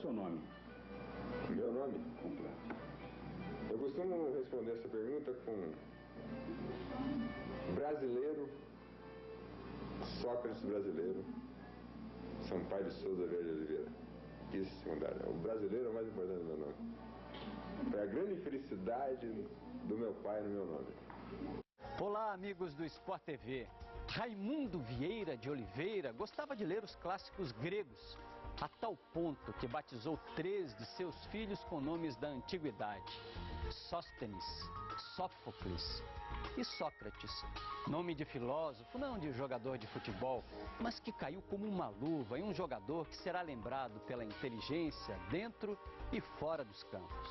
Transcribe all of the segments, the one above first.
seu nome? Meu nome? Completo. Eu costumo responder essa pergunta com brasileiro, Sócrates brasileiro, Sampaio de Souza Vieira de Oliveira. Isso, secundário. O brasileiro é o mais importante do meu nome. Foi a grande felicidade do meu pai no meu nome. Olá, amigos do Sport TV. Raimundo Vieira de Oliveira gostava de ler os clássicos gregos, a tal ponto que batizou 3 de seus filhos com nomes da antiguidade: Sóstenes, Sófocles e Sócrates. Nome de filósofo, não de jogador de futebol, mas que caiu como uma luva em um jogador que será lembrado pela inteligência dentro e fora dos campos.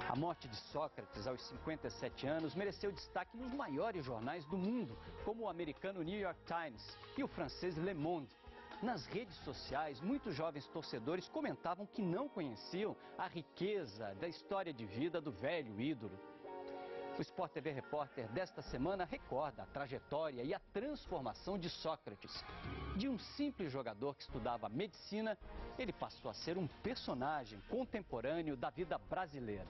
A morte de Sócrates aos 57 anos mereceu destaque nos maiores jornais do mundo, como o americano New York Times e o francês Le Monde. Nas redes sociais, muitos jovens torcedores comentavam que não conheciam a riqueza da história de vida do velho ídolo. O Sport TV Repórter desta semana recorda a trajetória e a transformação de Sócrates. De um simples jogador que estudava medicina, ele passou a ser um personagem contemporâneo da vida brasileira.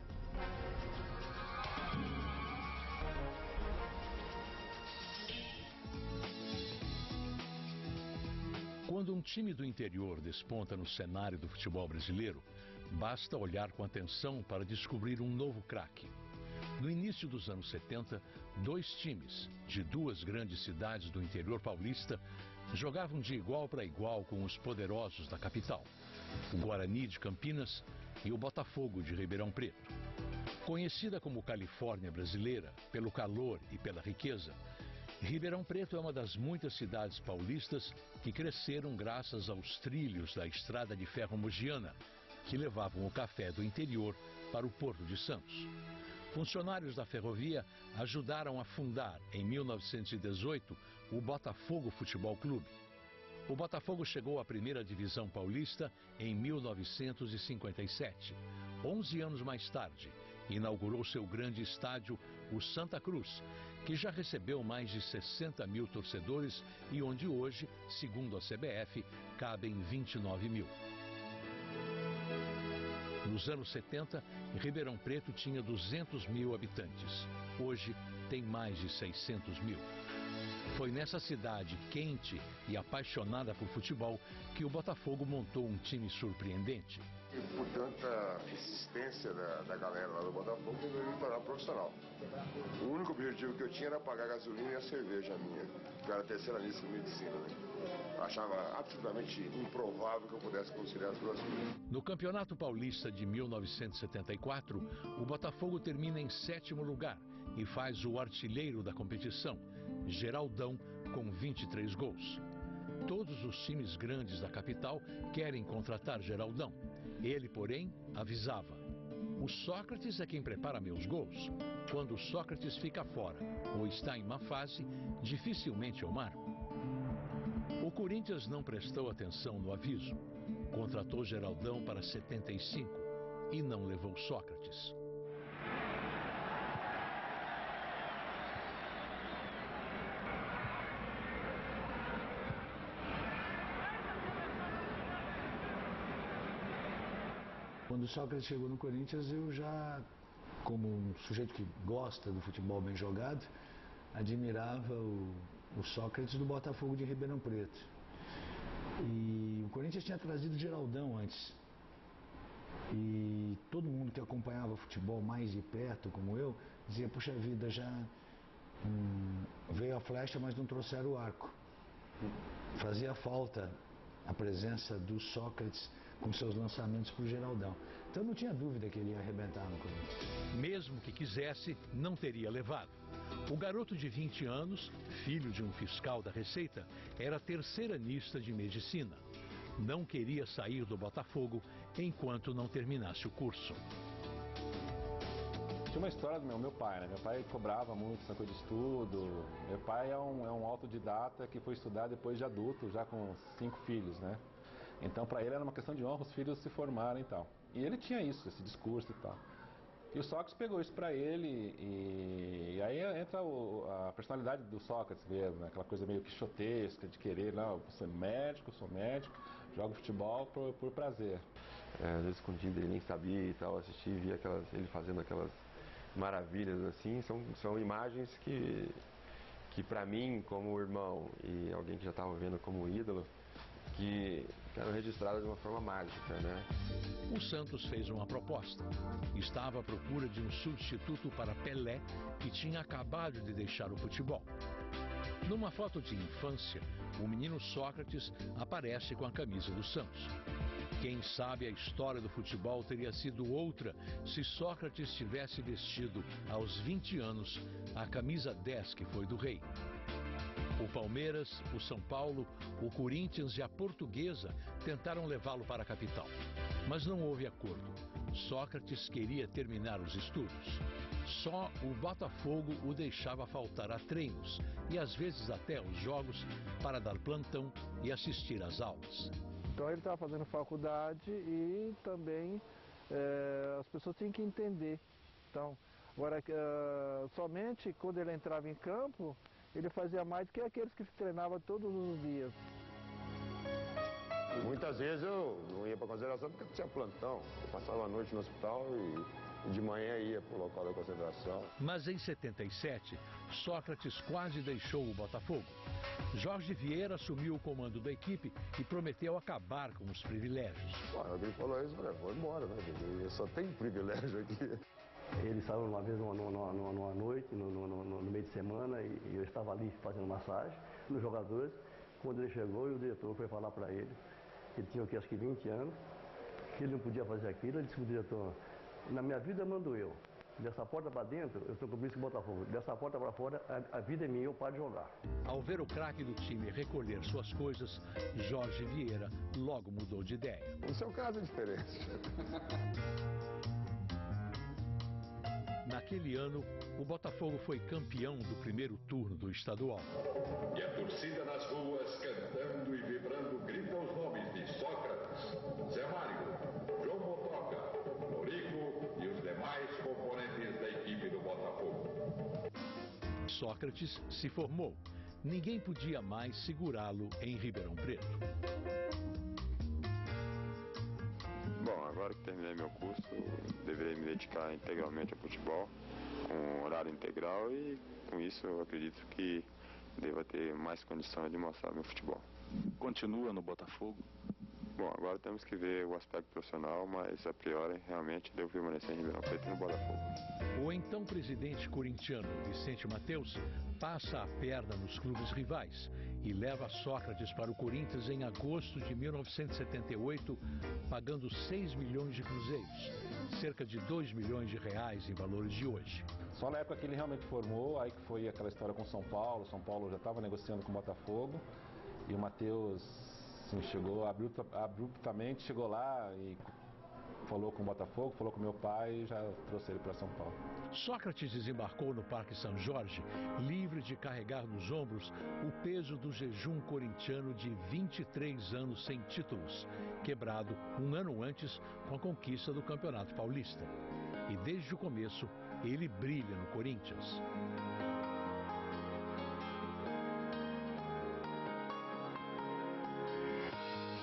Quando um time do interior desponta no cenário do futebol brasileiro, basta olhar com atenção para descobrir um novo craque. No início dos anos 70, 2 times de 2 grandes cidades do interior paulista jogavam de igual para igual com os poderosos da capital: o Guarani de Campinas e o Botafogo de Ribeirão Preto. Conhecida como Califórnia brasileira, pelo calor e pela riqueza, Ribeirão Preto é uma das muitas cidades paulistas que cresceram graças aos trilhos da estrada de ferro mogiana, que levavam o café do interior para o Porto de Santos. Funcionários da ferrovia ajudaram a fundar, em 1918, o Botafogo Futebol Clube. O Botafogo chegou à primeira divisão paulista em 1957. 11 anos mais tarde, inaugurou seu grande estádio, o Santa Cruz, que já recebeu mais de 60 mil torcedores e onde hoje, segundo a CBF, cabem 29 mil. Nos anos 70, Ribeirão Preto tinha 200 mil habitantes. Hoje tem mais de 600 mil. Foi nessa cidade quente e apaixonada por futebol que o Botafogo montou um time surpreendente. E por tanta insistência da galera lá do Botafogo, eu me tornar profissional. O único objetivo que eu tinha era pagar a gasolina e a cerveja minha, que eu era terceiranista de medicina, né? Achava absolutamente improvável que eu pudesse conciliar as 2 coisas. No Campeonato Paulista de 1974, o Botafogo termina em 7º lugar e faz o artilheiro da competição, Geraldão, com 23 gols. Todos os times grandes da capital querem contratar Geraldão. Ele, porém, avisava: o Sócrates é quem prepara meus gols. Quando o Sócrates fica fora ou está em má fase, dificilmente eu marco. O Corinthians não prestou atenção no aviso. Contratou Geraldão para 75 e não levou Sócrates. Quando o Sócrates chegou no Corinthians, eu já, como um sujeito que gosta do futebol bem jogado, admirava o Sócrates do Botafogo de Ribeirão Preto. E o Corinthians tinha trazido o Geraldão antes. E todo mundo que acompanhava o futebol mais de perto, como eu, dizia: puxa vida, já veio a flecha, mas não trouxeram o arco. Fazia falta a presença do Sócrates com seus lançamentos para o Geraldão. Então não tinha dúvida que ele ia arrebentar no Corinthians. Mesmo que quisesse, não teria levado. O garoto de 20 anos, filho de um fiscal da Receita, era terceiranista de medicina. Não queria sair do Botafogo enquanto não terminasse o curso. Tinha uma história do meu pai, né? Meu pai cobrava muito essa coisa de estudo. Meu pai é um autodidata que foi estudar depois de adulto, já com 5 filhos, né? Então, para ele era uma questão de honra os filhos se formarem e tal. E ele tinha isso, esse discurso e tal. E o Sócrates pegou isso para ele e aí entra a personalidade do Sócrates mesmo, né? Aquela coisa meio quixotesca de querer, não, eu sou médico, jogo futebol por prazer. Às vezes escondido, ele nem sabia e tal, assistia e via ele fazendo aquelas maravilhas assim, são imagens que para mim, como irmão e alguém que já estava vendo como ídolo, que eram registradas de uma forma mágica, né? O Santos fez uma proposta. Estava à procura de um substituto para Pelé, que tinha acabado de deixar o futebol. Numa foto de infância, o menino Sócrates aparece com a camisa do Santos. Quem sabe a história do futebol teria sido outra se Sócrates tivesse vestido, aos 20 anos, a camisa 10 que foi do Rei. O Palmeiras, o São Paulo, o Corinthians e a Portuguesa tentaram levá-lo para a capital. Mas não houve acordo. Sócrates queria terminar os estudos. Só o Botafogo o deixava faltar a treinos e às vezes até aos jogos para dar plantão e assistir às aulas. Então ele estava fazendo faculdade e também as pessoas tinham que entender. Então, agora, somente quando ele entrava em campo, ele fazia mais do que aqueles que treinavam todos os dias. Muitas vezes eu não ia para concentração porque tinha plantão. Eu passava a noite no hospital e de manhã ia para o local da concentração. Mas em 77, Sócrates quase deixou o Botafogo. Jorge Vieira assumiu o comando da equipe e prometeu acabar com os privilégios. Ele falou isso, vou embora, né? Eu só tenho privilégio aqui. Ele saiu uma vez numa noite, no meio de semana, e eu estava ali fazendo massagem nos jogadores. Quando ele chegou, o diretor foi falar para ele, que ele tinha aqui, acho que 20 anos, que ele não podia fazer aquilo. Ele disse para o diretor: na minha vida mando eu. Dessa porta para dentro, eu estou com o Botafogo. Dessa porta para fora, a vida é minha, eu paro de jogar. Ao ver o craque do time recolher suas coisas, Jorge Vieira logo mudou de ideia. No seu caso é diferente. Naquele ano, o Botafogo foi campeão do primeiro turno do estadual. E a torcida nas ruas, cantando e vibrando, grita os nomes de Sócrates, Zé Mário, João Motoca, Norico e os demais componentes da equipe do Botafogo. Sócrates se formou. Ninguém podia mais segurá-lo em Ribeirão Preto. Bom, agora que terminei meu curso, deverei me dedicar integralmente ao futebol, com horário integral, e com isso eu acredito que deva ter mais condições de mostrar meu futebol. Continua no Botafogo? Bom, agora temos que ver o aspecto profissional, mas a priori realmente devo permanecer em Ribeirão Preto e no Botafogo. O então presidente corintiano Vicente Mateus passa a perna nos clubes rivais e leva Sócrates para o Corinthians em agosto de 1978, pagando 6 milhões de cruzeiros, cerca de 2 milhões de reais em valores de hoje. Só na época que ele realmente formou, aí que foi aquela história com São Paulo já estava negociando com o Botafogo, e o Mateus chegou abruptamente, chegou lá e falou com o Botafogo, falou com meu pai e já trouxe ele para São Paulo. Sócrates desembarcou no Parque São Jorge, livre de carregar nos ombros o peso do jejum corintiano de 23 anos sem títulos, quebrado um ano antes com a conquista do Campeonato Paulista. E desde o começo, ele brilha no Corinthians.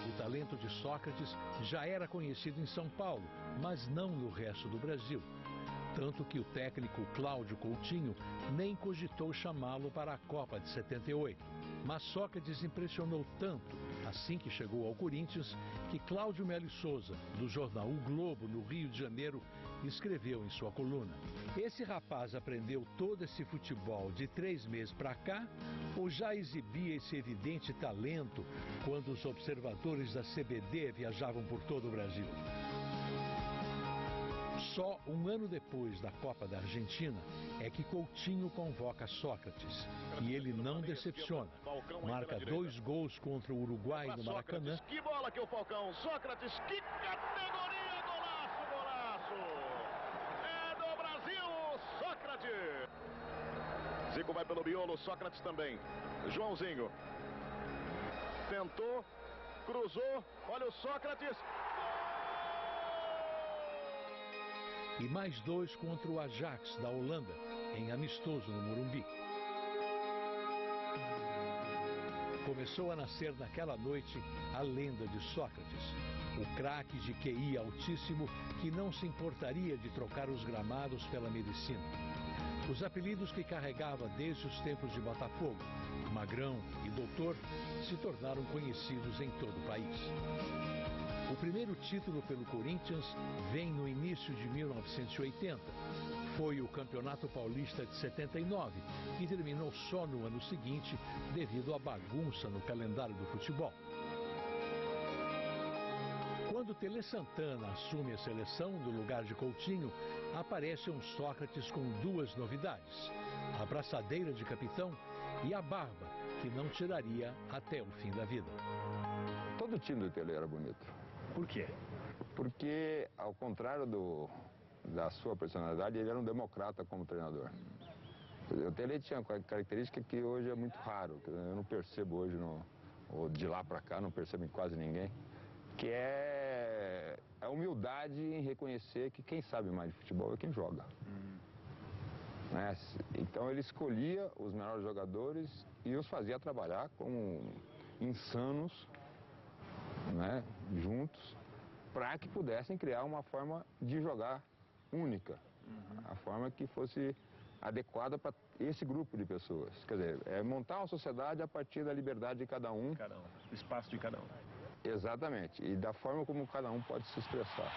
O talento de Sócrates já era conhecido em São Paulo, mas não no resto do Brasil. Tanto que o técnico Cláudio Coutinho nem cogitou chamá-lo para a Copa de 78. Mas Sócrates impressionou tanto, assim que chegou ao Corinthians, que Cláudio Melo Souza, do jornal O Globo, no Rio de Janeiro, escreveu em sua coluna: esse rapaz aprendeu todo esse futebol de 3 meses para cá, ou já exibia esse evidente talento quando os observadores da CBD viajavam por todo o Brasil? Só um ano depois da Copa da Argentina é que Coutinho convoca Sócrates. E ele não decepciona. Marca 2 gols contra o Uruguai no Maracanã. Que bola que o Falcão! Sócrates, que categoria! Golaço, golaço! É do Brasil, Sócrates! Zico vai pelo miolo, Sócrates também. Joãozinho. Tentou, cruzou, olha o Sócrates. e mais 2 contra o Ajax da Holanda, em amistoso no Morumbi. Começou a nascer naquela noite a lenda de Sócrates, o craque de QI altíssimo que não se importaria de trocar os gramados pela medicina. Os apelidos que carregava desde os tempos de Botafogo, Magrão e Doutor, se tornaram conhecidos em todo o país. O primeiro título pelo Corinthians vem no início de 1980. Foi o Campeonato Paulista de 79, que terminou só no ano seguinte devido à bagunça no calendário do futebol. Quando Tele Santana assume a seleção no lugar de Coutinho, aparece um Sócrates com 2 novidades: a braçadeira de capitão e a barba, que não tiraria até o fim da vida. Todo o time do Tele era bonito. Por quê? Porque, ao contrário da sua personalidade, ele era um democrata como treinador. O Tele tinha uma característica que hoje é muito raro, que eu não percebo hoje, ou de lá para cá, não percebo em quase ninguém, que é a humildade em reconhecer que quem sabe mais de futebol é quem joga. Né? Então ele escolhia os melhores jogadores e os fazia trabalhar como insanos, né, juntos, para que pudessem criar uma forma de jogar única, a forma que fosse adequada para esse grupo de pessoas. Quer dizer, é montar uma sociedade a partir da liberdade de cada um. O espaço de cada um. Exatamente, e da forma como cada um pode se expressar.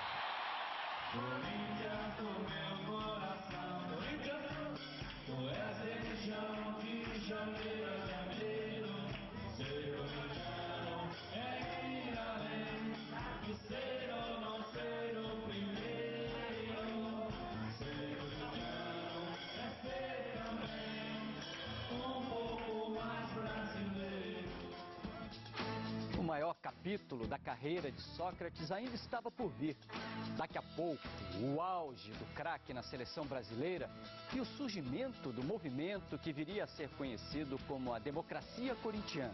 Corinthians do meu coração, Corinthians, tu és religião de janeiro a janeiro. Ser corintiano é ir além, e ser ou não ser o primeiro. Ser corintiano é ser também um pouco mais brasileiro. O maior capítulo da carreira de Sócrates ainda estava por vir. Daqui a pouco, o auge do craque na seleção brasileira e o surgimento do movimento que viria a ser conhecido como a democracia corintiana.